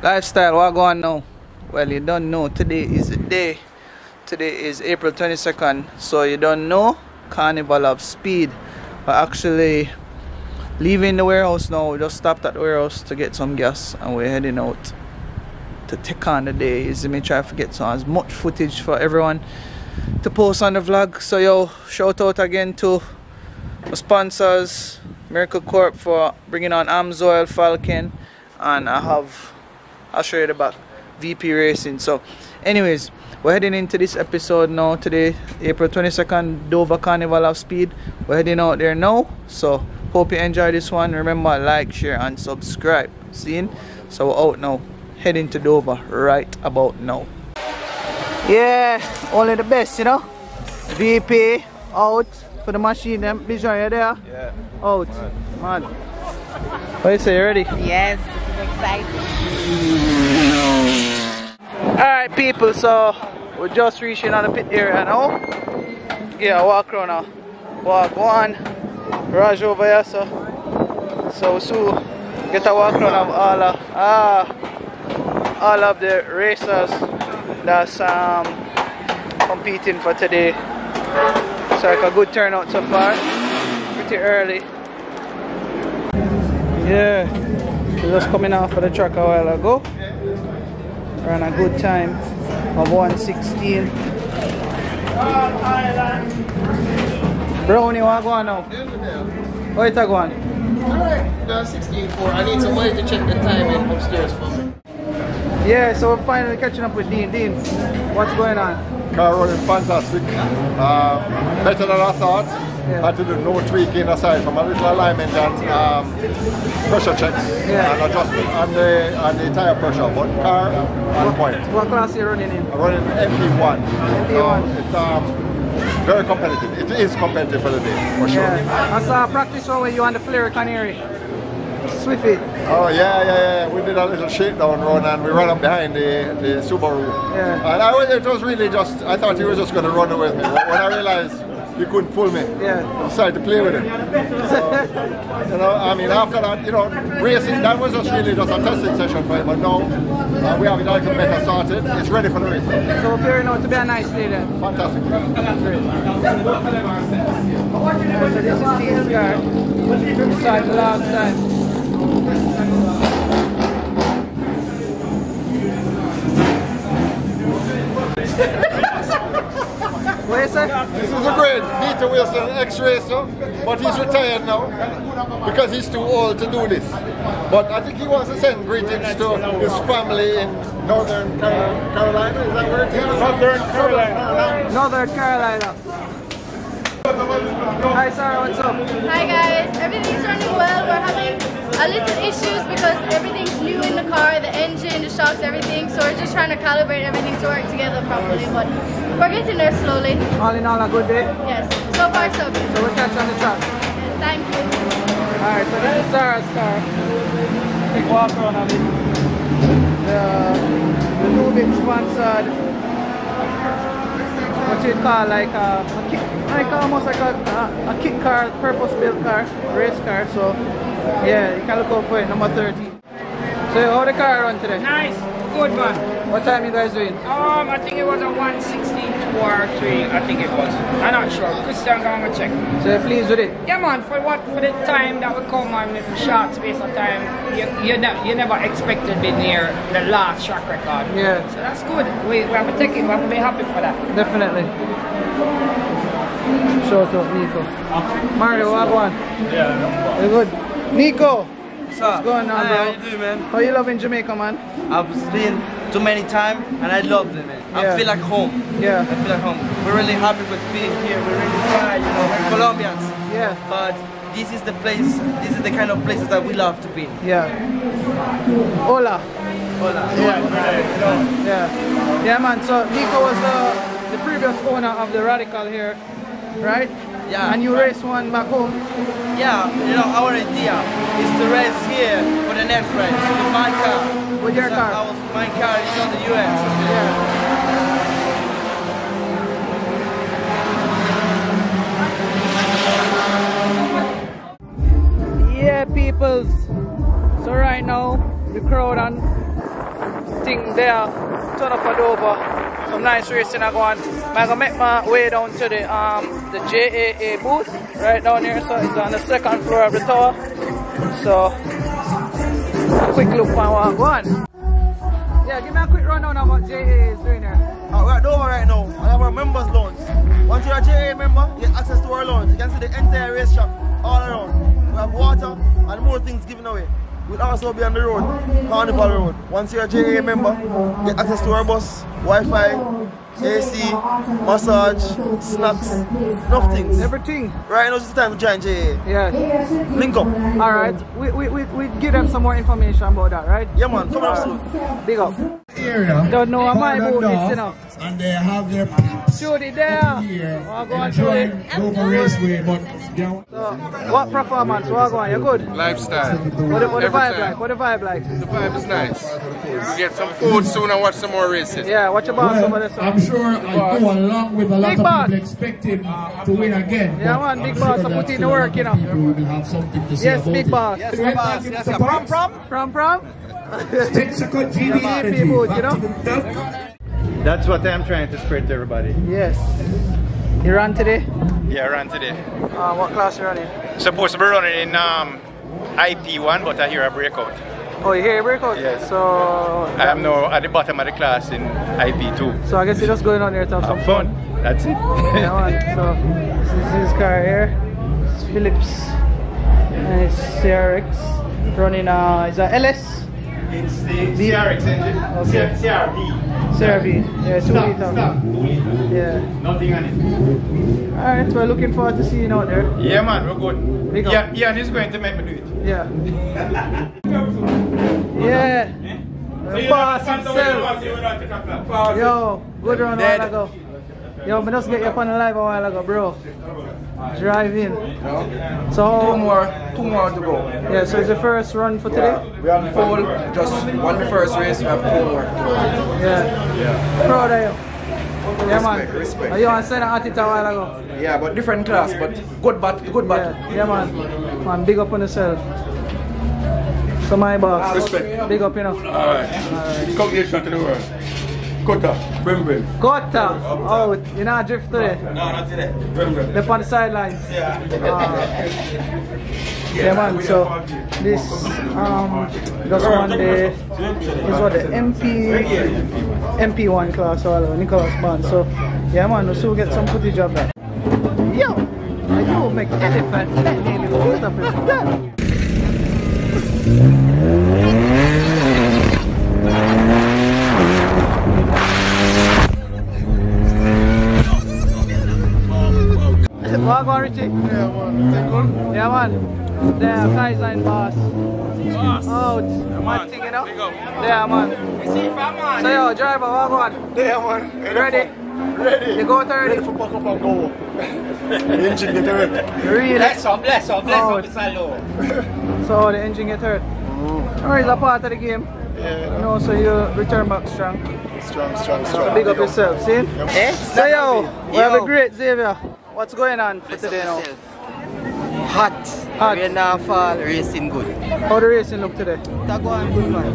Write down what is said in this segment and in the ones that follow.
Lifestyle, what going on now? Well, you don't know, today is the day. Today is April 22nd, so you don't know, Carnival of Speed. We're actually leaving the warehouse now. We just stopped at the warehouse to get some gas and we're heading out to take on the day. Is me try to get some as much footage for everyone to post on the vlog. So yo, shout out again to my sponsors, Miracle Corp for bringing on Amsoil, Falcon, and I'll show you the back, VP Racing. So anyways, we're heading into this episode now. Today, April 22nd, Dover Carnival of Speed. We're heading out there now. So hope you enjoy this one. Remember, like, share, and subscribe. Seeing? So we're out now. Heading to Dover right about now. Yeah, only the best, you know. VP out for the machine. Them, Bijan, you there? Yeah. Out. Man. What you say, you ready? Yes, excited. Alright people, so we're just reaching on the pit area now. Yeah, walk around now. Walk one. Raj over here, so soon get a walk around of all of the racers that's competing for today. It's like a good turnout so far. Pretty early. Yeah, we just coming off of the track a while ago. Ran a good time of 1:16. Brownie, what going now? What is that going? Alright, 16.4. I need somebody to check the timing upstairs for me. Yeah, so we're finally catching up with Dean. Dean, what's going on? Car running fantastic. Better than I thought. Yeah. Had to do no tweaking aside from a little alignment and pressure checks and adjustment on the tire pressure. But car on point. What class are you running in? I'm running MP1. MP1. It's very competitive. It is competitive for the day, for sure. Yeah. I saw a practice run with you on the Flare Canary. Swiftly. Oh yeah. We did a little shakedown run and we ran up behind the Subaru. Yeah. And it was really just, I thought he was just going to run away with me. But when I realized he couldn't pull me, I decided to play with him. So, you know, I mean, after that, you know, racing, that was just really just a testing session for him. But now we have it a little better started. It's ready for the race. So we're clearing out to be a nice day then. Fantastic. Great. So this is Dean's car. Inside the last time. What is it? This is a great Peter Wilson ex-racer, but he's retired now because he's too old to do this. But I think he wants to send greetings to his family in Northern Carolina. Is that where it is? Northern Carolina. Hi Sarah, what's up? Hi guys, everything's running well. We're having a little issues because everything's new in the car, the engine, the shocks, everything. So we're just trying to calibrate everything to work together properly, but we're getting there slowly. All in all, a good day? Yes, so far so good. So we'll catch you on the track. Yes, thank you. Alright, so this is Sarah's car. Take a walk around of it. The new bit sponsored what you call like a kick, almost like a kick car, purpose-built car, race car. So yeah, you can look out for it, number 13. So how the car run today? Nice, good man. What time you guys doing? I think it was a 1:16 or 3. I think it was. I'm not sure. Kristian, gonna check. So you're pleased with it? Yeah, man. For the time that we come on with the short space of time, you never expected to be near the last track record. Yeah. So that's good. We have to take it. We have to be happy for that. Definitely. Shout out Nico. Mario, what one? Yeah, you good? Nico. what's going on, bro? How you doing, man? How you loving Jamaica, man? I've been too many times and I love it, man. Yeah. I feel like home. Yeah. I feel like home. We're really happy with being here. We're really proud, you know, we're Colombians. Yeah. But this is the place, this is the kind of places that we love to be. Yeah. Hola. Hola. Yeah, man. So Nico was the previous owner of the Radical here, right? Yeah. And you raced one back home. Yeah, you know, our idea is to race here for the next race with my car. With your car? My car is on the US. Yeah, peoples. So right now, the crowd on everything there. Turn up and over. Some nice racing I go on. I'm gonna make my way down to the JAA booth right down here. So it's on the second floor of the tower. So a quick look on what I go on. Yeah, give me a quick rundown of what JAA is doing here. We're at Dover right now. I have our members lounge. Once you're a JAA member, you get access to our lounge. You can see the entire racetrack all around. We have water and more things given away. We'll also be on the road, Carnival Road. Once you're a JAA member, you get access to our bus, Wi-Fi, AC, massage, snacks, enough things. Everything. Right now it's time to join JAA. Yeah. Link up. Alright, we give them some more information about that, right? Yeah man, coming up soon. Big up. Area. Don't know what my booth is, you know. And they have their peeps Judy there. here What go on, enjoying Judy? Dover Raceway, but So, what performance? What go on? You good? Lifestyle. What the vibe like? What the vibe like? The vibe is nice. We get some food soon and watch some more races. Yeah, watch your boss over there. I'm sure I go along with a lot Big of boss. people expecting to win again. Yeah, but man, I'm big boss sure to put that in the work, you know. people will have something to say Yes, about big it. boss. Yes, big boss. Yes, From? 10 second GD energy. you know? That's what I'm trying to spread to everybody. Yes. You ran today? Yeah, I ran today. What class you running? Supposed to be running in IP1, but I hear a breakout. Oh, you hear a breakout? Yes. So I am now at the bottom of the class in IP2. So I guess you're just going on there to have some Have fun. That's it. Yeah, man. So this is his car here. It's Phillips. And it's CRX. Running is that LS? It's the CRX engine. Okay. CRV. CRV. Yeah, 2 liter. Stop. Yeah. Nothing on it. Alright, we're looking forward to seeing you out there. Yeah, man, we're good. Big up. Yeah, Ian is going to make me do it. Yeah. Yeah. The boss himself. Yo, good run a while ago. Yo, I just get you up on the live a while ago, bro. Drive in. So Two more to go. yeah, so it's the first run for today? We have pole, just won the first race, we have 2 more. Yeah. Proud of you. Yeah, man. Respect. You want to send at it a while ago? Yeah, but different class, but good battle. Yeah, man. Man, big up on yourself. So my boss. Respect. Big up, you know. Alright. Congratulations to the world. Kota, Brim. Kota, out. You're not drift today? No, not today. Brim. They're on the sidelines. Yeah. Yeah, man. So this just one day is what the MP1 class or Nicholas Band. So yeah, man. We'll soon get some footage of that. Yo, you make elephant. Let me lift up his gun. What going, Richie? Yeah, man. Take good? Yeah, man. There, Kaiser boss. Out. One thing, you know? Yeah, man. So, yo, driver, what going? Yeah, man. Ready? Ready. You go 30? Ready for pack up and go. The engine get hurt. Really? Bless up, it's a low. So, the engine get hurt. Alright, it's a part of the game. Yeah. You know, so you return back strong. Strong. So big up yourself, see? So, yo, we have a great Xavier. What's going on for today now? Hot. Rain and fall, racing good. How the racing look today? That go on good, man.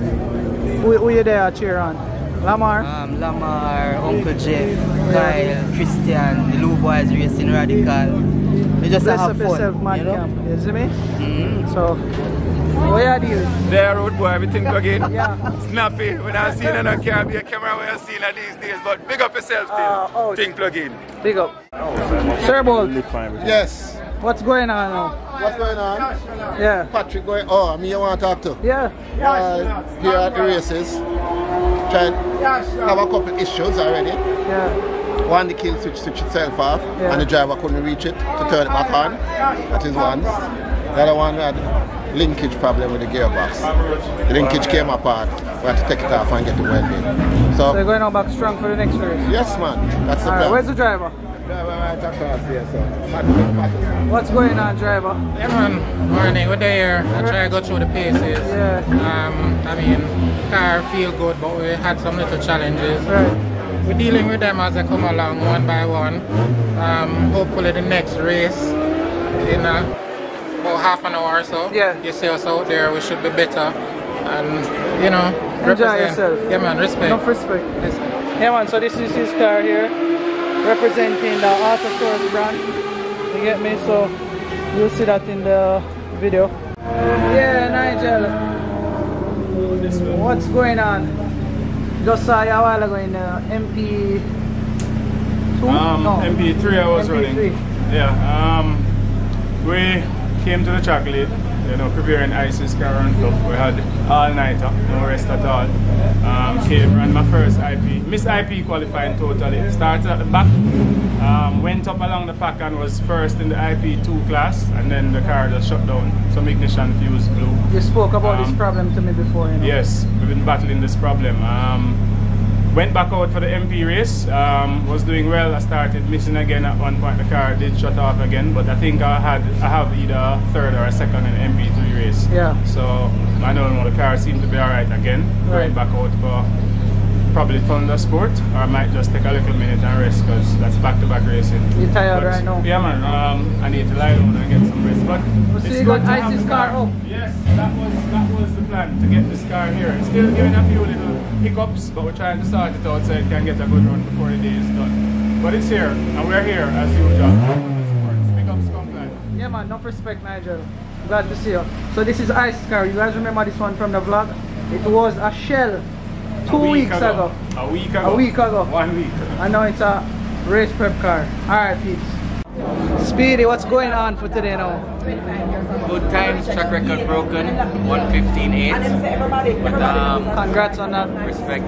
Who you there cheer on? Lamar? Lamar, Uncle Jeff, Kyle, Kristian, the Lou boys racing Radical. You just Bless have up fun, yourself, man. you know? You see me? So, what you deal? There, road boy, everything again. Yeah. Snappy. When I see it, I can't be a camera when I see it these days. But big up yourself, oh. Thing plug in. Big up. Sir Bolt, Yes. what's going on now? What's going on? Yeah. Patrick going. Oh, me, I want to talk to. Yeah. Here at the races. Trying have a couple issues already. Yeah. One, the kill switch itself off, Yeah. and the driver couldn't reach it to turn it back on. That is one. The other one had linkage problem with the gearbox. The linkage came apart. We had to take it off and get it welded. So you're going on back strong for the next race? Yes, man. That's the Alright, plan. where's the driver? What's going on, driver? Yeah, man. Morning, we're there. I try to go through the paces. Yeah. I mean, car feel good, but we had some little challenges. Right. We're dealing with them as they come along, one by one. Hopefully the next race, in about half an hour or so, Yeah. you see us out there, we should be better. And you know, enjoy yourself. Yeah, man, respect. Enough respect. Yes. Yeah, man, so this is his car here, representing the Autosource brand. You get me? So you'll see that in the video. Yeah, Nigel. What's going on? Just saw you a while ago in MP2? No. MP3 I was MP3. running. Yeah. We came to the track late, you know, preparing Ice's car and stuff. We had all nighter, no rest at all. Came, ran my first IP. Missed IP qualifying totally. Started at the back, went up along the pack and was first in the IP2 class, and then the car just shut down. Some ignition fuse blew. You spoke about this problem to me before, you know? Yes, we've been battling this problem. Went back out for the MP race, was doing well. I started missing again at one point. The car did shut off again, but I think I have either a third or a second in the MP3 race. Yeah. So I don't know, the car seemed to be alright again. Right. Going back out for probably Thunder Sport, or I might just take a little minute and rest because that's back-to-back racing. You're tired right now? Yeah, man. I need to lie down and get some rest. But so you got Ice's car up? Yes, that was the plan, to get this car here. It's still giving a few little hiccups, but we're trying to sort it out so it can get a good run before the day is done. But it's here, and we're here as usual. Big up Skvnk. Yeah, man. Enough respect, Nigel. Glad to see you. So this is Ice's car. You guys remember this one from the vlog? It was a shell 2 weeks ago. A week ago. A week ago. 1 week. And now it's a race prep car. Alright, peeps. Speedy, what's going on for today now? Good times, track record broken, 1:15.8. But congrats on that. Respect.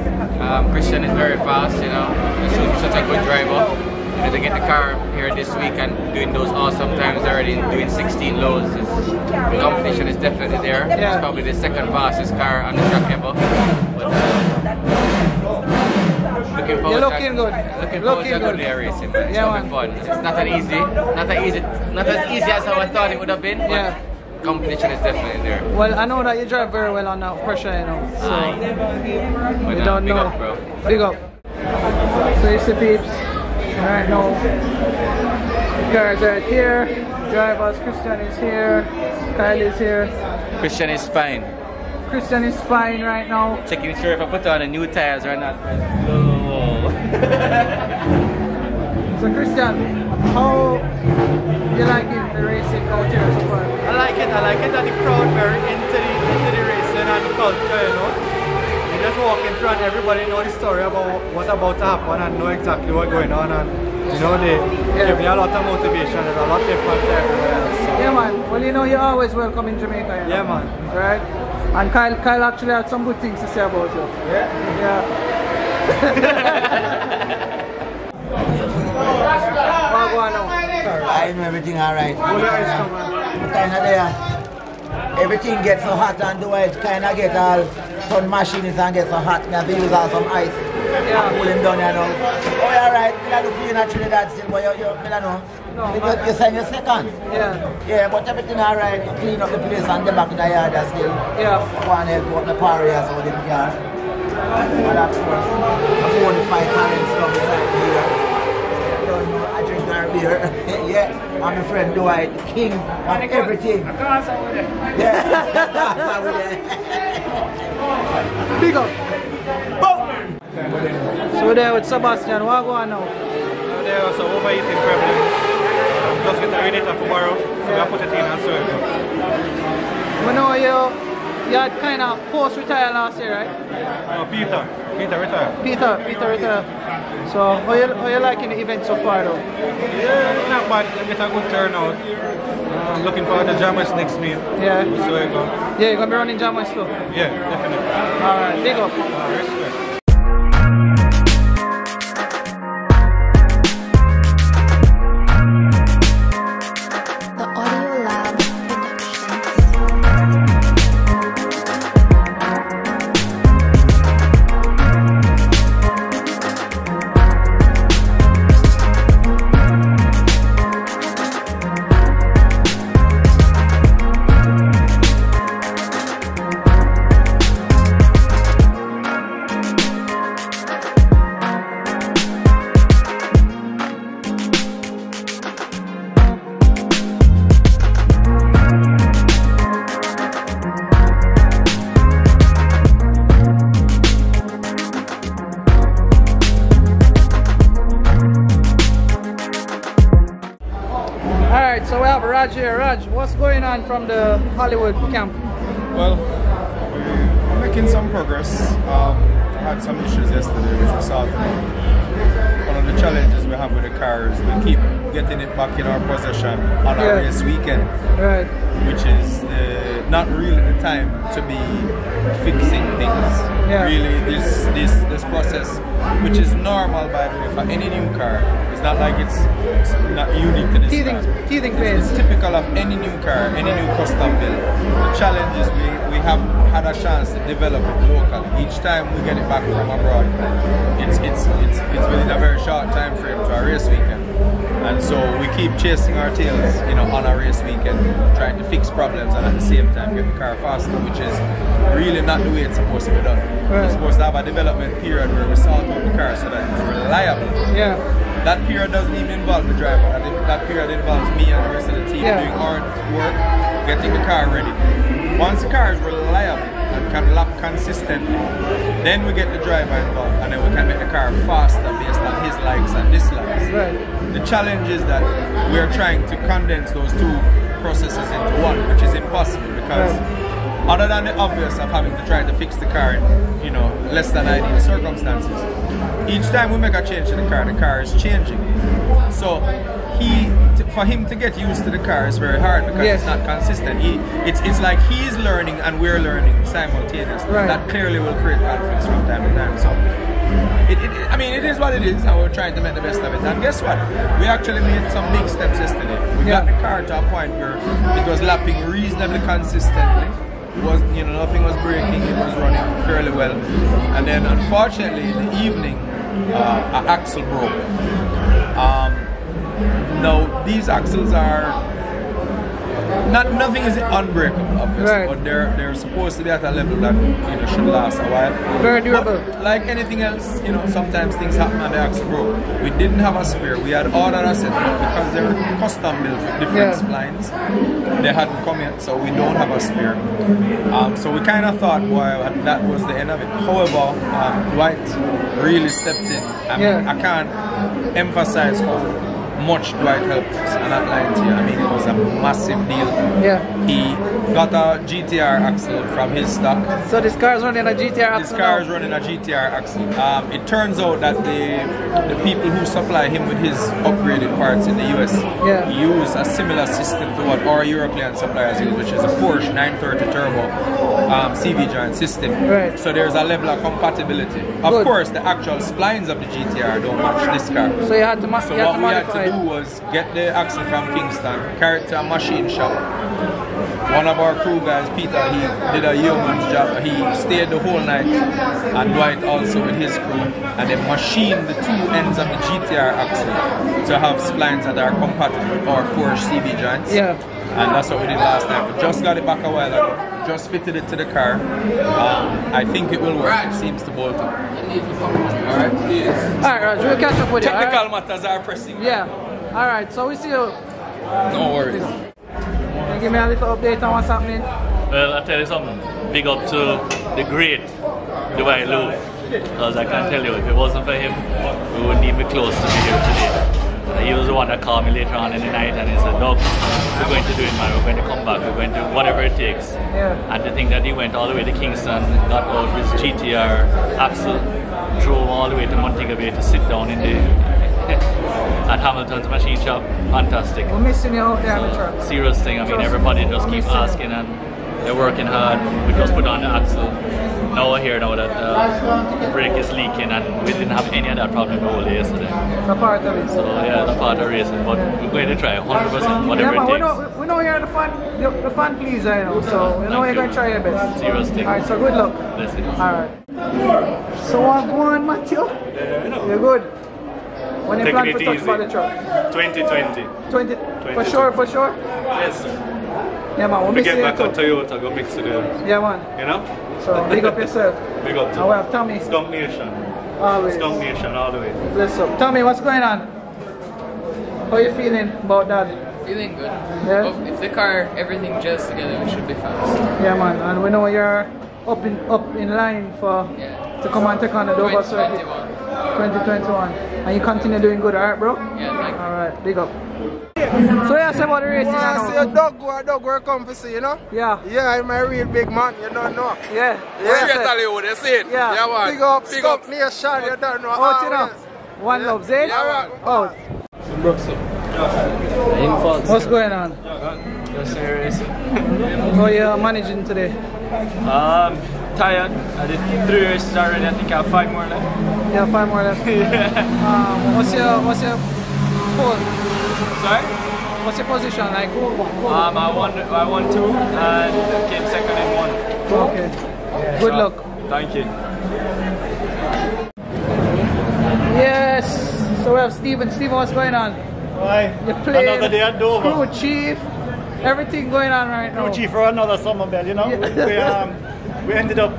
Kristian is very fast, you know. He's such a good driver. You know, to get the car here this week and doing those awesome times already, doing 16 lows. The competition is definitely there. Yeah. It's probably the second fastest car on the track ever. But, looking forward. You're looking good. Looking forward to a good day of racing, man. It's gonna be fun. It's not as easy as how I thought it would have been, but competition is definitely there. Well, I know that you drive very well under pressure, you know. So you don't know. Big up, bro. Big up. So you see, peeps, right now, the cars are here. Drivers, Kristian is here. Kyle is here. Kristian is fine. Kristian is fine right now. Checking sure if I put on the new tires or not. So Kristian, how you liking the racing out here so far? I like it and the crowd very into the racing and the culture, you know. You just walk in front, everybody know the story about what's about to happen and know exactly what's going on, and you know they give me a lot of motivation. There's a lot different to everywhere else. So. Yeah, man. Well, you know you're always welcome in Jamaica, you know? Yeah, man. Right? And Kyle actually had some good things to say about you. Yeah? Yeah. I know everything alright. Kinda there. Everything gets so hot and the way it kinda get all sun machines and get so hot, I have to use all some ice. Yeah. Pull him down, you know. Oh, you're alright. I look for you in Trinidad still, but you know. No, you sign your second. Yeah. Yeah, but everything alright. Clean up the place and the back of the yard still. Yeah. One head go up the barriers or the yard. And that's worse. I'm going to fight and stuff inside here. I drink our beer. Yeah. I'm a friend Dwight, king of everything. Yeah. Big up. Boom. So we're there with Sebastian. What go on now? There was some overeating problem. Just get a radiator tomorrow, so I put it in and serve it. We know you had kind of post-retire last year, right? Peter retired. Peter retired. So how you liking the event so far though? Yeah, not bad. Get a good turnout. I'm looking forward to Jammers next meet. Yeah. So you go. Yeah, you're gonna be running Jammers too? Yeah, definitely. Alright, big up. Respect. here. Raj, what's going on from the Hollywood camp? Well, we're making some progress. I had some issues yesterday which we sorted out. One of the challenges we have with the car is we keep getting it back in our possession on our race weekend. Right. Which is not really the time to be fixing things. Yeah. Really, this process, which is normal by the way for any new car. It's not like it's not unique to this car. Teething It's typical of any new car, any new custom build. The challenge is we have had a chance to develop it locally. Each time we get it back from abroad, it's within a very short time frame to our race weekend. And so we keep chasing our tails, you know, on our race weekend, trying to fix problems and at the same time get the car faster, which is really not the way it's supposed to be done. We're supposed to have a development period where we sort out the car so that it's reliable. Yeah. That period doesn't even involve the driver. That period involves me and the rest of the team doing our work, getting the car ready. Once the car is reliable and can lap consistently, then we get the driver involved and then we can make the car faster based on his likes and dislikes. Right. The challenge is that we are trying to condense those two processes into one, which is impossible because other than the obvious of having to try to fix the car in, you know, less than ideal circumstances, each time we make a change to the car is changing. So for him to get used to the car is very hard because it's not consistent. It's like he's learning and we're learning simultaneously. Right. That clearly will create conflicts from time to time. So I mean, it is what it is, and we're trying to make the best of it. And guess what? We actually made some big steps yesterday. We got the car to a point where it was lapping reasonably consistently. It was, you know, nothing was breaking. It was running fairly well. And then, unfortunately, in the evening, an axle broke. Now, these axles are nothing is unbreakable, obviously, but they're supposed to be at a level that, you know, should last a while. Very durable. But like anything else, you know, sometimes things happen and the axle broke. We didn't have a spare. We had ordered a set, but because they're custom built with different splines, they hadn't come yet, so we don't have a spare. So we kind of thought, boy, that was the end of it. However, Dwight really stepped in. I can't emphasize how much Dwight helped us, and not lying to you. I mean, it was a massive deal. Yeah. He got a GTR axle from his stock. So this car is running a GTR axle? This car is running a GTR axle. It turns out that the people who supply him with his upgraded parts in the US use a similar system to what our European suppliers use, which is a Porsche 930 Turbo CV joint system. Right. So there's a level of compatibility. Of course, the actual splines of the GTR don't match this car. So you had to So what we had to do was get the axle from Kingston, carry it to a machine shop. One of our crew guys, Peter, he did a yeoman's job. He stayed the whole night, and Dwight also with his crew, and they machined the two ends of the GTR axle to have splines that are compatible with our Porsche CV joints. Yeah. And that's what we did last night. We just got it back a while ago. Just fitted it to the car. I think it will work. It seems to bolt up. Alright? Alright, Raj, we'll catch up with you. Technical matters are pressing. Yeah. Alright, so we see you. No worries. Can you give me a little update on what's happening? Well, I'll tell you something. Big up to the great Dwight Lou. Because I can tell you, if it wasn't for him, we wouldn't even be close to be here today. He was the one that called me later on in the night and he said, Doug, we're going to do it, man. We're going to come back. We're going to do whatever it takes. Yeah. And the thing that he went all the way to Kingston, got out his GTR axle, drove all the way to Montego Bay to sit down in the at Hamilton's machine shop. Fantastic. We're missing you out there on the truck. Serious thing. I mean, everybody just keep asking and they're working hard. We just put on the axle. Now we're here now that the brake is leaking and we didn't have any of that problem the whole day yesterday. The part of it. So yeah, the part of racing, but we're going to try 100%, whatever it takes. We know you're the fan pleaser, you know, so we know you're going to try your best. Serious thing. Alright, so good luck. Blessings. Alright. So what's going on, Matthew? You're good? When you plan to touch for the truck? 2020. 20? For sure, for sure? Yes, sir. Yeah, man, we'll we get back on Toyota, go mix it in. Yeah, man. You know? So big up yourself. Big up to we have Tommy. Skvnk Nation. Always. Skvnk Nation all the way. Bless up. Tommy, what's going on? How are you feeling about that? Feeling good. Yeah? Well, if the car, everything gels together, we should be fast. Yeah, man. And we know you're up in line for to come and take on the Dover circuit. 2021. And you continue doing good, alright, bro? Yeah, thank you. Alright, big up. So yeah, say about the racing. I see Doug Gore come for see, you know? Yeah. Yeah, I'm a real big man, you don't know. Yeah. Yeah. Hollywood, you see it? Yeah. Yeah, man. Big up, Skvnk Nation, you don't know. Oh, you know. One love, Zane? Yeah, oh. What's going on? Just racing. How are you managing today? Tired. I did 3 races already. I think I have 5 more left. Yeah, 5 more left. What's your pole? Sorry? What's your position? Like who? I won 2 and came second in 1. Okay. Good luck. Thank you. Yes. So we have Steven. Steven, what's going on? Why? You played another day at Dover. Crew chief. Everything going on right now. Crew chief for another Summerbell, you know. Yeah.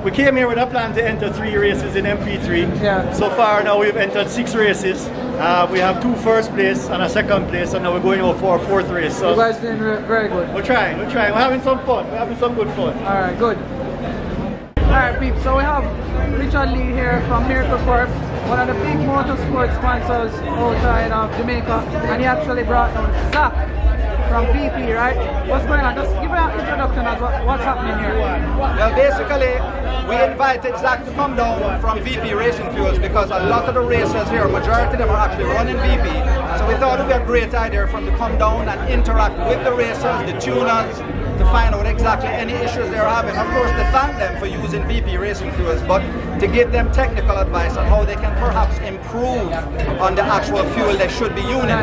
We came here with a plan to enter 3 races in MP3. Yeah. So far now we've entered 6 races. We have 2 first place and a second place, and now we're going out for a 4th race. So you guys doing very good. We're trying. We're having some fun. We're having some good fun. Alright, good. Alright, peeps, so we have Richard Lee here from Miracle Corp, one of the big motorsport sponsors outside of Jamaica, and he actually brought down Zach from VP, right? What's going on? Just give me an introduction of what's happening here. Well, basically, we invited Zach to come down from VP Racing Fuels because a lot of the racers here, majority of them are actually running VP. So we thought it would be a great idea for them to come down and interact with the racers, the tuners, to find out exactly any issues they're having. Of course, to thank them for using VP Racing Fuels, but to give them technical advice on how they can perhaps improve on the actual fuel they should be using,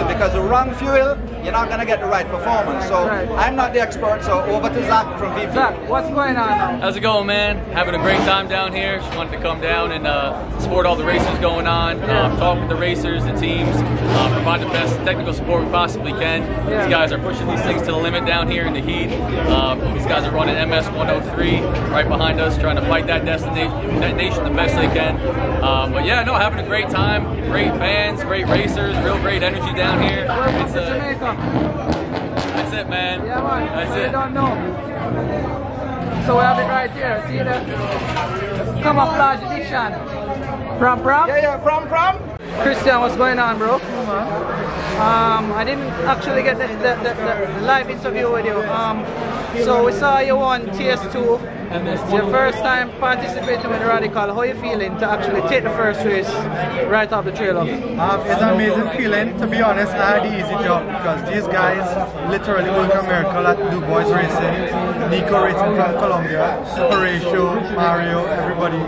because the wrong fuel, you're not going to get the right performance. So I'm not the expert, so over to Zach from VP. Zach, what's going on now? How's it going, man? Having a great time down here. Just wanted to come down and support all the races going on, talk with the racers, the teams, provide the best technical support we possibly can. Yeah. These guys are pushing these things to the limit down here in the heat. These guys are running MS 103 right behind us, trying to fight that detonation the best they can. But yeah, no, having a great time, great fans, great racers, real great energy down here. It's Jamaica. That's it, man. Yeah, man. That's it. it. Don't know. So we have it right here. See the camouflage edition. Prom? Yeah, prom. Kristian, what's going on, bro? I didn't actually get the live interview with you. So we saw you on TS2. It's your first time participating with Radical. How are you feeling to actually take the first race right off the trailer? It's an amazing feeling. To be honest, I had the easy job because these guys literally work a miracle at Du Bois Racing, Nico Racing from Colombia, Horatio, Mario, everybody.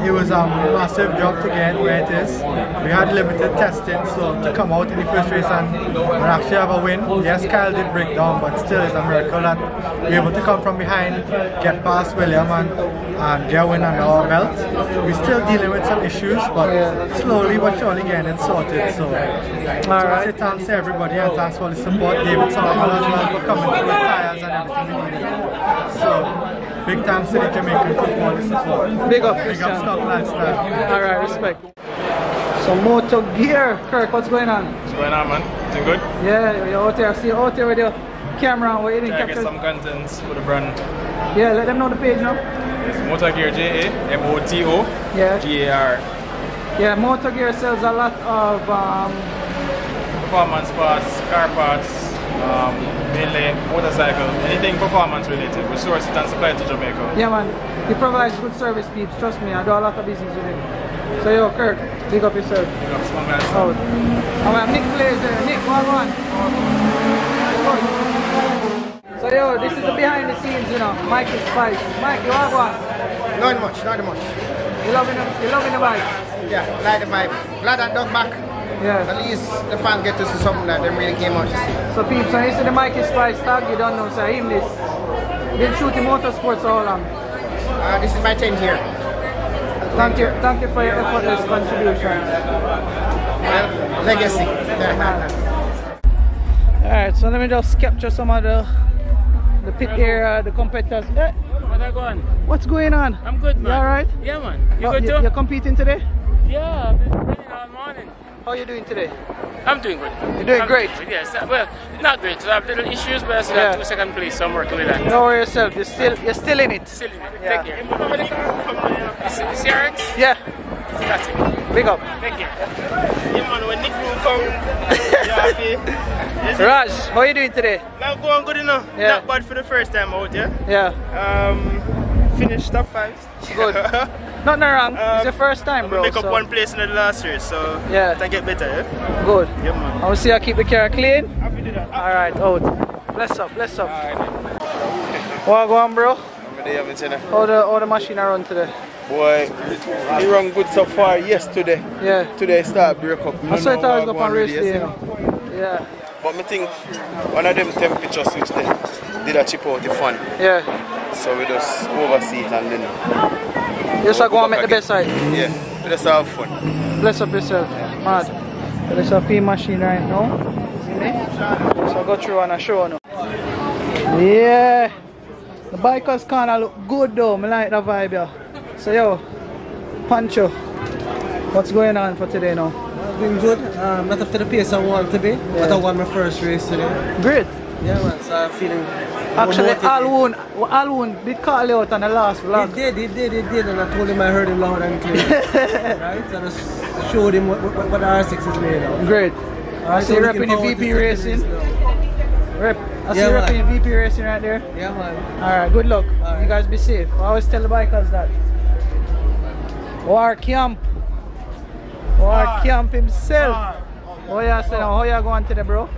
It was a massive job to get where it is. We had limited testing, so to come out in the first race and actually have a win. Yes, Kyle did break down, but still it's a miracle that we're able to come from behind, get past William and get a win under our belt. We're still dealing with some issues, but slowly but surely getting it sorted. So I say thanks to everybody and thanks for the support. David Summerbell as well for coming through with tires and everything we needed. So big thanks to the Jamaican crew for the support. Big up, Big up Stock Lifestyle. Alright, respect. So Motor Gear, Kirk, what's going on? What's going on, man? Doing good? Yeah, you're out there. See you out there with your camera. What you didn't capture? Get some contents for the brand. Yeah, let them know the page now. It's Motor Gear JAMOTO GAR. Yeah, Motor Gear sells a lot of performance parts, car parts, mainly motorcycle, anything performance related. We source it and supply it to Jamaica. Yeah, man. He provides good service, peeps. Trust me, I do a lot of business with him. So yo, Kirk, big up yourself. Big up, small man. Out. And we have Nick plays there. Nick, one. So yo, this is the behind the scenes, you know. Mikey Spice. Mike, you have one? Not much. You loving the bike? Yeah, like the bike. Glad that Doug back. Yeah. At least the fans get to see something that they really came out to see. So peeps, when you see the Mikey Spice tag, you don't know, so him this. Been shooting motorsports all along. This is my 10th year. Thank you for your effortless contribution. Well, legacy. Alright, so let me just capture some of the pit area, the competitors. Hey. What's going on? I'm good, man. You alright? Yeah, man. You good too? You're competing today? Yeah, I've been training all morning. How are you doing today? I'm doing good. You're doing great? Good, yes. Well, not great. So I have little issues, but I still have 2 second place, so I'm working with that. Don't worry yourself. You're still in it. Still in it. Yeah. Take care. Is CRX? Yeah. That's it. Big up. Thank you. Yeah, man, when Nick Room come, yeah, Raj, how are you doing today? I'm going good enough. Yeah. Not bad for the first time out, yeah? Yeah. Finished top 5. Good. Nothing wrong. It's your first time, bro. Make up one place in the last race, so yeah. I get better, yeah? Good. Yeah, man. I will see you keep the car clean. Happy to do that. Alright, out. Bless up, bless up. What go on, bro? How the machine run today? Boy, he run good so far yesterday. Yeah. Today start break up. I saw it always go on race day, you know. Yeah. But I think one of them temperature switch there did a chip out the fan. Yeah. So we just oversee it and then. You just go and make the best side? Yeah. We just have fun. Bless up yourself. Mad. There's a P machine right now. See me? So go through and I show you. Yeah. The bikers kinda look good though. I like the vibe here. So yo, Pancho, what's going on for today now? Doing good. Not up to the pace I want to be, but I won my first race today. Great. Yeah, man. So I'm feeling. Actually, Woon did call you out on the last vlog. He did, and I told him I heard him loud and clear. Right? So I just showed him what R6 is made of. Great. I see you repping the VP Racing. I see you repping the VP Racing right there. Yeah, man. Alright, good luck. You guys be safe. I always tell the bikers that. War Camp himself. How you say now? How you going today, bro?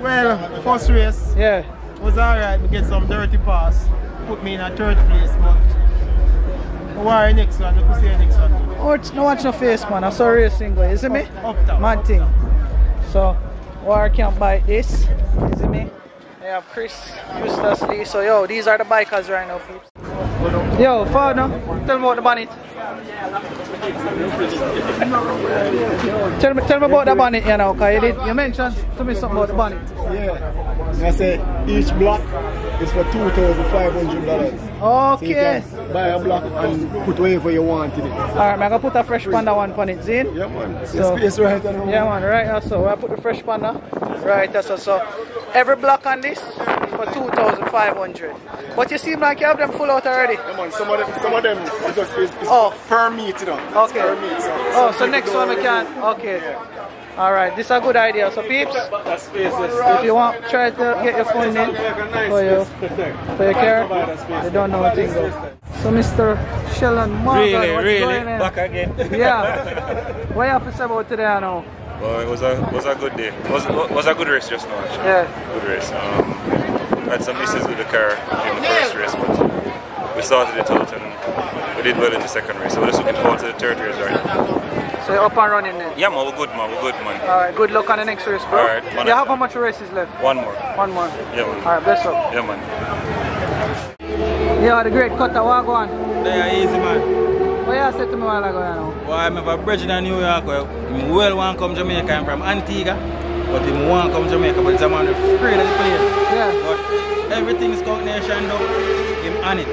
Well, first race. Yeah. Was alright. We get some dirty pass. Put me in a third place, but war next one. We could see next one. Oh, no watch no face, man. I saw racing go. You see me? Up top. Mad thing. So, War can't bite this. You see me? I have Chris, Eustace Lee. So, yo, these are the bikers right now, peeps. Yo, father, tell me about the bonnet. Tell me about the bonnet, you know, because you mentioned to me something about the bonnet. Yeah. I say each block is for $2,500. Okay. So you can buy a block and put whatever you want in it. Alright, I'm going to put a fresh panda one on it, Zin? Yeah, man. So, space right on the yeah, man, right. So I put the fresh panda right. So every block on this is for $2,500. But you seem like you have them full out already. Yeah, man. Some of them is just per meet, you know. Okay. Per meet, so next one we can. Okay. Yeah. Alright, this is a good idea. So peeps, if you want try to get your funding for your car, you don't know what thing though. So Mr. Sheldon Morgan, really back again. Yeah. What you have to say about today now? Well, it was a good day. It was a good race just now actually. Yeah. Good race. Had some issues with the car in the first race, but we sorted it out and we did well in the second race. So we're just looking forward to the third race right now. So you're up and running then? Yeah, man, we're good, man. Alright, good luck on the next race, bro. Alright, you have how much races left? One more. One more? Yeah, man. Alright, bless up. Yeah, man. Yeah, the great cutter, what go on? Yeah, easy, man. What you said to me while ago, you know? Well, I'm a bridge in New York. I well want to come to Jamaica. I'm from Antigua. But I want to come to Jamaica, but it's a man afraid of the place. Yeah. But everything is coordination though. Him on it.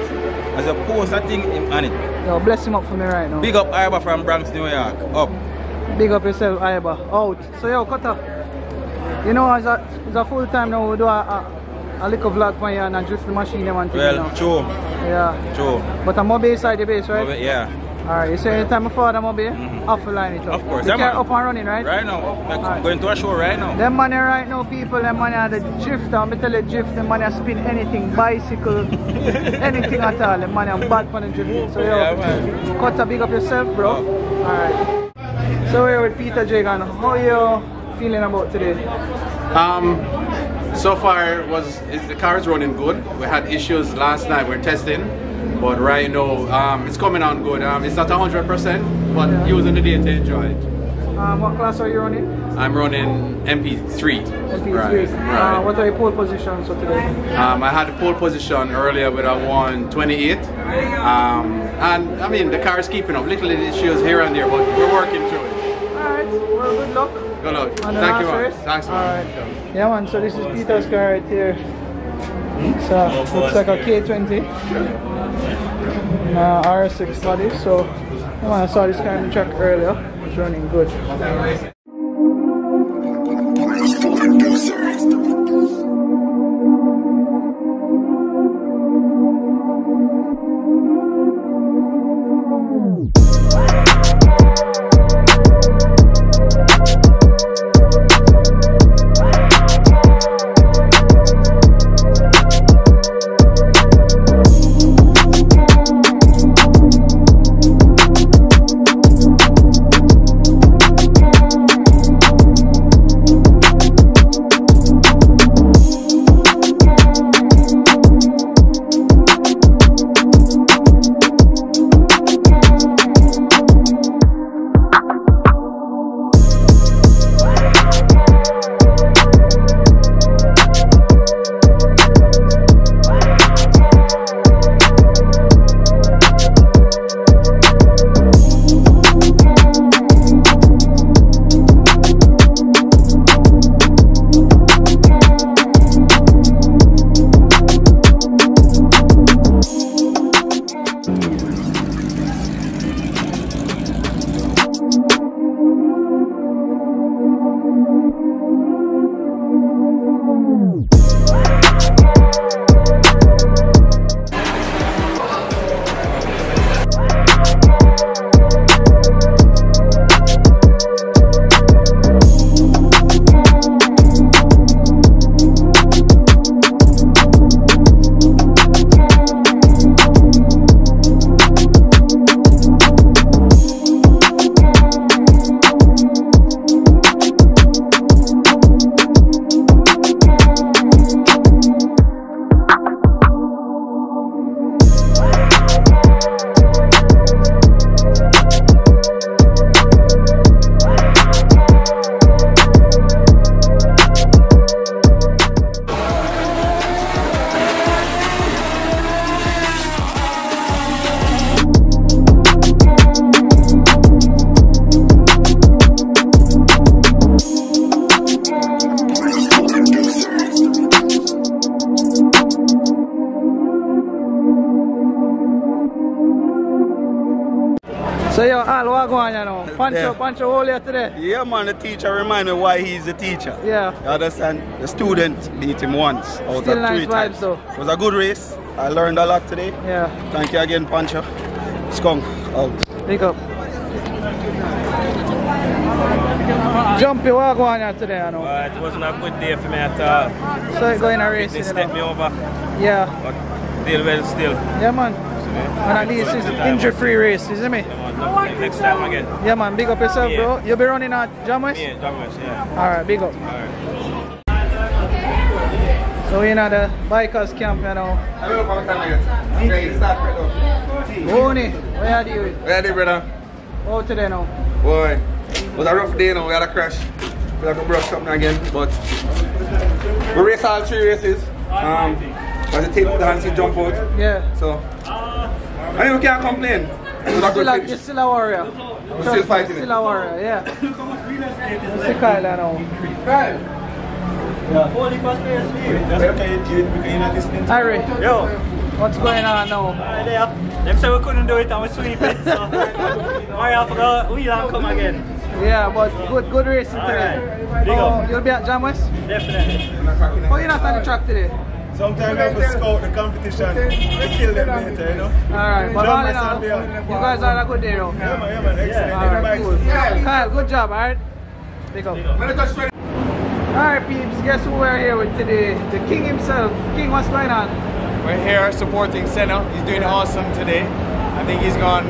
As a poster thing, him on it. Yo, bless him up for me right now. Big up Iba from Bronx, New York. Up. Big up yourself, Iba. Out. So yo, Cutter. You know, as a full time now, we do a little vlog for you and drift the machine and thing. Well, true. Yeah. True. But I'm Moby side the base, right? Moby, yeah. Alright, you say anytime before the Moby, off the line it up. Of course, the car up and running, right? Right now. Like going to a show right now. Them money right now, people, them money are the drift. I'm tell you, drift, them money are spin anything, bicycle, anything at all. Them money are bad for the drift. So yo, yeah, Cutter, big up yourself, bro. Alright. So we're with Peter Jagan. How you feeling about today? So far the car is running good. We had issues last night, we're testing, but right now it's coming on good. It's not 100%, but using the day to enjoy it. What class are you running? I'm running MP3. MP3. Right. What are your pole positions for today? I had a pole position earlier with a 128. And I mean the car is keeping up. Little issues here and there, but we're working through it. Alright, well, good luck. Good luck. Thank you, man. Thanks, man. Alright. Yeah, man, so this is Peter's car right here. So, looks like a K20. R6 body. So, yeah, man, I saw this car in the track earlier. It's running good. So you all what going on, you know? Punch hole here today? Yeah man, the teacher remind me why he's the teacher. Yeah. You understand? The student beat him once out Still of nice 3 vibes times. though. It was a good race. I learned a lot today. Yeah. Thank you again, Pancho. Skvnk out. Big up. Jumpy, what going on today, you know? It wasn't a good day for me at all. So you going a race, They you stepped know? me over. Yeah. But deal well still. Yeah, man. And at least it's injury-free race, isn't it? Next time again. Yeah, man. Big up yourself, bro. You'll be running at Jamaica? Yeah, Jamaica, yeah. Alright, big up. So we're in at the bikers camp, you know. Woon, where are you? Where are you, brother? Oh, today now. Boy, it was a rough day now. We had a crash. We had to brush something again, but we raced all 3 races. But the team put the hands to jump out. Yeah. So, I mean, we can't complain. It was a good finish. You're still a warrior. We're still fighting Still a warrior, yeah. See Kyle now. Kyle. Harry. Yo. What's going on now? Them say we couldn't do it and we sweep it, so I have to go wheel and come again. Yeah, but good racing today. You'll be at Jam West? Definitely. Oh, you're not on the track today? Sometimes I have to scout the competition to kill them later, you know. Alright, but all in all, you guys had a good day, though. Yeah, man, excellent. Alright, cool. Kyle, good job, alright? Pick up. Alright, peeps, guess who we're here with today? The King himself. King, what's going on? We're here supporting Senna. He's doing awesome today. I think he's won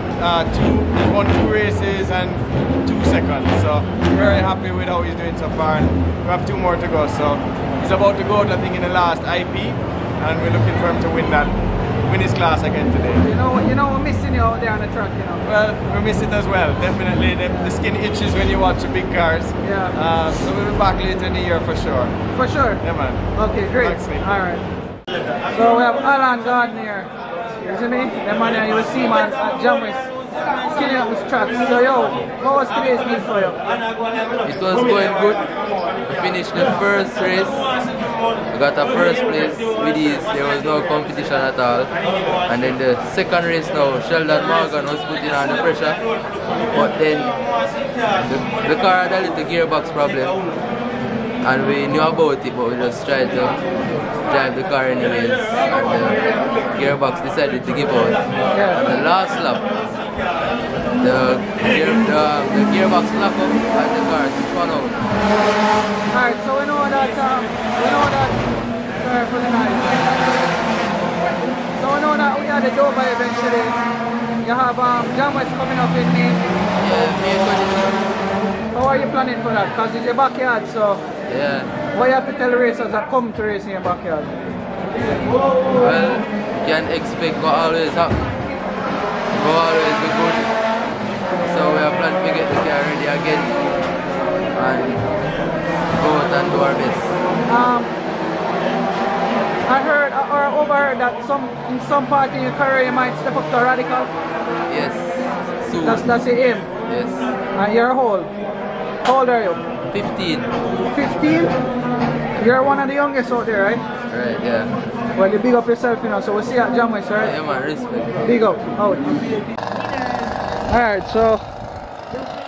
2 races and 2 seconds. So very happy with how he's doing so far. And we have 2 more to go. So he's about to go, I think, in the last IP, and we're looking for him to win his class again today. You know, we're missing you out there on the track, you know. Well, we miss it as well. Definitely, the skin itches when you watch the big cars. Yeah. So we'll be back later in the year for sure. For sure. Yeah, man. Okay, great. Thanks, mate. All right. So we have Alan Gardner. You see me? The man here, you will see man at Jamaica. Killing up this track. So yo, what was today's meet for you? It was going good. We finished the first race. We got a first place with ease. There was no competition at all. And then the second race now, Sheldon Morgan was putting on the pressure. But then the car had a little gearbox problem. And we knew about it, but we just tried to drive the car anyways. And the gearbox decided to give out. Yeah. And the last lap, the gearbox locked up and the car spun out. Alright, so we know that, sorry for the noise. So we know that we had the Dover event today. You have Jam West coming up in May. Yeah, May 22. How are you planning for that? Because it's your backyard, so yeah. What you have to tell the racers that come to race in your backyard? Well, you can expect what always happen. It will always be good. So we are planning to get the car ready again and go out and do our best. I heard or overheard that in some part in your career you might step up to a Radical. Yes, soon. That's the aim. Yes. And you're how old? How old are you? 15. 15? You're one of the youngest out there, right? Right, yeah. Well, you big up yourself, you know, so we'll see you at Jam West, right? Yeah, man, respect. Big up, out. Alright, so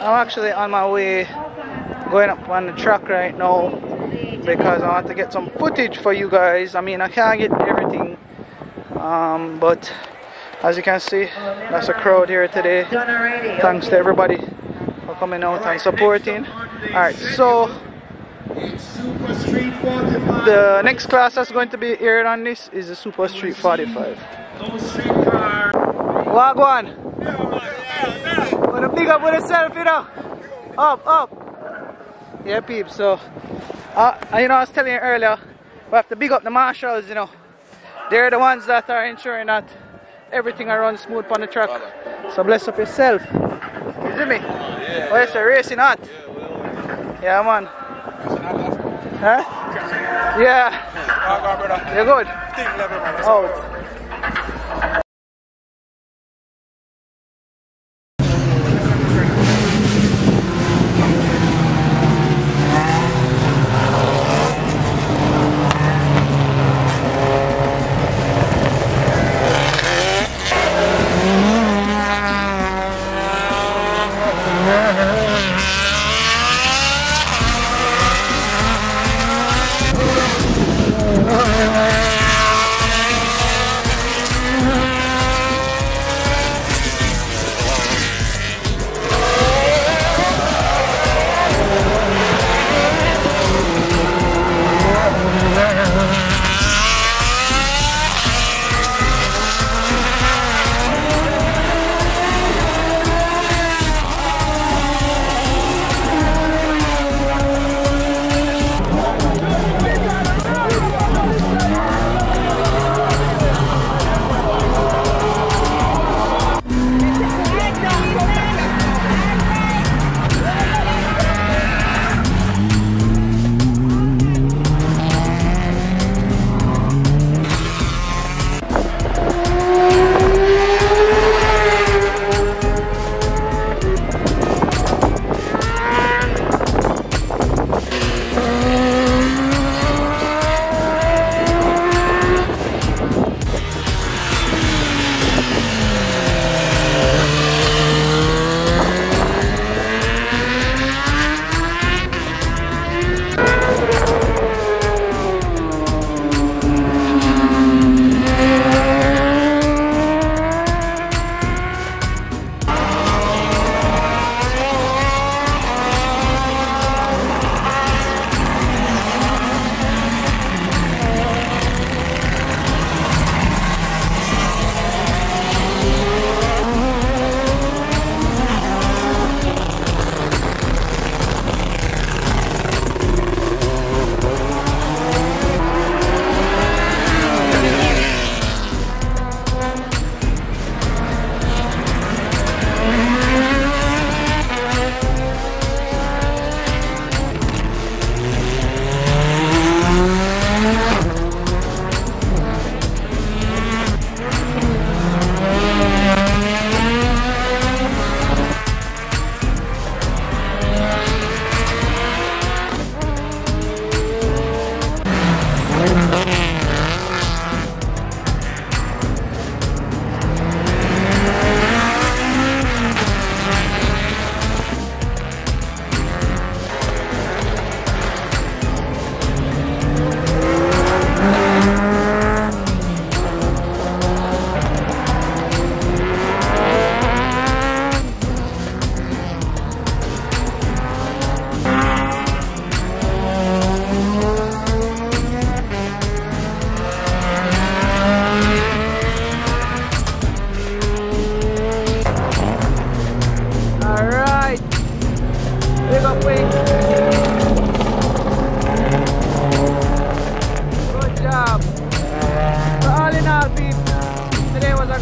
I'm actually on my way going up on the track right now because I want to get some footage for you guys. I mean, I can't get everything, but as you can see, that's a crowd here today. Thanks to everybody for coming out and supporting. Alright, so the next class that's going to be aired on this is the Super Street 45. Wagwan! Wanna big up with yourself, you know? Up! Yeah, peeps, so you know, I was telling you earlier, we have to big up the marshals, you know. They're the ones that are ensuring that everything runs smooth on the track. So bless up yourself. You see me? Oh, it's a racing hot. Yeah, man. Huh? Yeah. You're good? Out.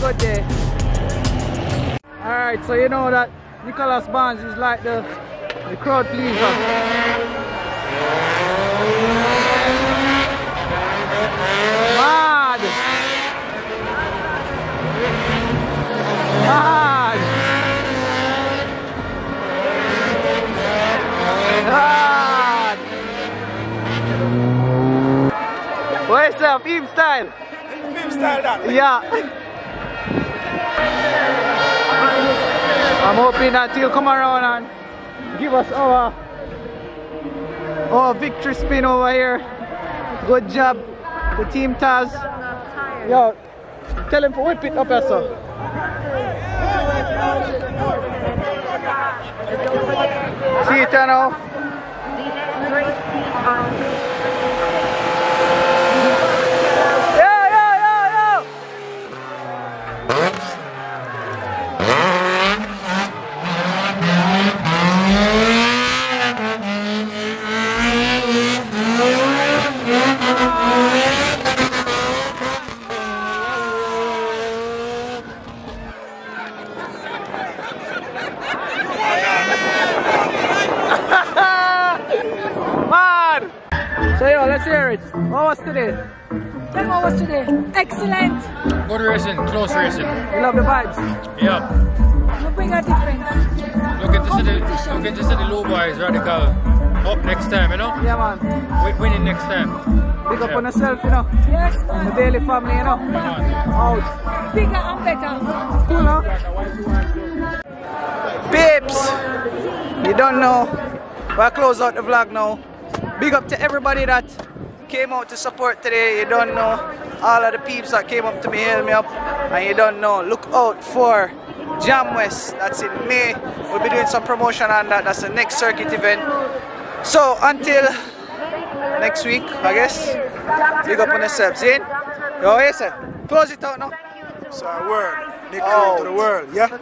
good day. Alright, so you know that Nicholas Barnes is like the crowd pleaser. Mad! Mad! Mad! What's up, film style? Film style that? Yeah. I'm hoping that he'll come around and give us our victory spin over here. Good job, the team Taz. Yo, tell him to whip it up here, sir. See it now. So yo, let's hear it. What was today? Tell me what was today. Excellent. Good racing, close racing. You love the vibes? Yeah. You bring a difference. Looking to see the low boys, Radical, up next time, you know? Yeah, man. Winning next time. Big up on yourself, you know? Yes, man. The daily family, you know? Out. Bigger and better. Cool, huh? Babes, you don't know. We'll close out the vlog now. Big up to everybody that came out to support today. You don't know. All of the peeps that came up to me, held me up. And you don't know. Look out for Jam West. That's in May. We'll be doing some promotion on that. That's the next circuit event. So until next week, I guess. Big up on yourself. Zane? Yo, yes sir. Close it out now. So a word. Nick to the world, yeah?